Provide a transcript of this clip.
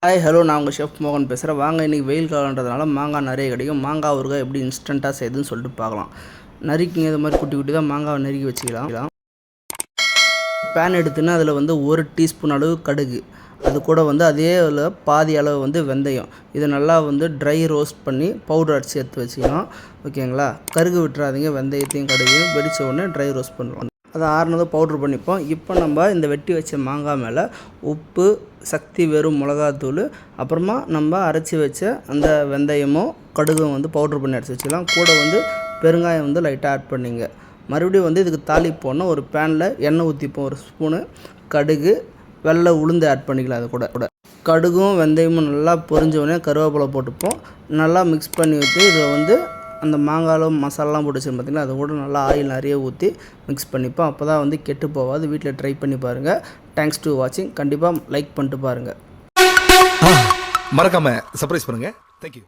Hi hello நான் உங்கள் chef மோகன் பேசுகிறேன். வாங்க இன்றைக்கி வெயில் காலன்றதுனால மாங்காய் நிறைய கிடைக்கும். மாங்காய் ஊறுகாய் எப்படி இன்ஸ்டண்ட்டாக செய்யுதுன்னு சொல்லிட்டு பார்க்கலாம். நறுக்கிங்க இது மாதிரி குட்டி குட்டி தான் மாங்காவை நறுக்கி வச்சுக்கலாம். பேன் எடுத்துன்னா அதில் வந்து 1 டீஸ்பூன் அளவு கடுகு, அது கூட வந்து அதே அதில் பாதி அளவு வந்து வெந்தயம், இதை நல்லா வந்து ட்ரை ரோஸ்ட் பண்ணி பவுடர் அடித்து எடுத்து வச்சுக்கலாம். ஓகேங்களா? கருகு விட்டுறாதீங்க. வெந்தயத்தையும் கடுகையும் வெடித்த உடனே ட்ரை ரோஸ்ட் பண்ணுவோம். அதை ஆறுனதும் பவுட்ரு பண்ணிப்போம். இப்போ நம்ம இந்த வெட்டி வச்ச மாங்காய் மேலே உப்பு, சக்தி வெறும் மிளகாத்தூள், அப்புறமா நம்ம அரைச்சி வச்ச அந்த வெந்தயமும் கடுகும் வந்து பவுட்ரு பண்ணி அரைச்சி வச்சுக்கலாம். கூட வந்து பெருங்காயம் வந்து லைட்டாக ஆட் பண்ணிங்க. மறுபடியும் வந்து இதுக்கு தாளிப்பு போடணும். ஒரு பேனில் எண்ணெய் ஊற்றிப்போம். 1 ஸ்பூனு கடுகு, வெள்ளை உளுந்து ஆட் பண்ணிக்கலாம். அது கூட கடுகும் வெந்தயமும் நல்லா பொரிஞ்சோடனே கருவேப்பிலை போட்டுப்போம். நல்லா மிக்ஸ் பண்ணி விட்டு இதில் வந்து அந்த மாங்காயில் மசாலாலாம் போட்டு வச்சுருக்கோம் பார்த்திங்கன்னா, அது கூட நல்லா ஆயில் நிறைய ஊற்றி மிக்ஸ் பண்ணிப்போம். அப்போ தான் வந்து கெட்டு போகாது. வீட்டில் ட்ரை பண்ணி பாருங்கள். தேங்க்ஸ் டு வாட்சிங். கண்டிப்பாக லைக் பண்ணிட்டு பாருங்கள். மறக்காமல் சர்ப்ரைஸ் பண்ணுங்கள். தேங்க்யூ.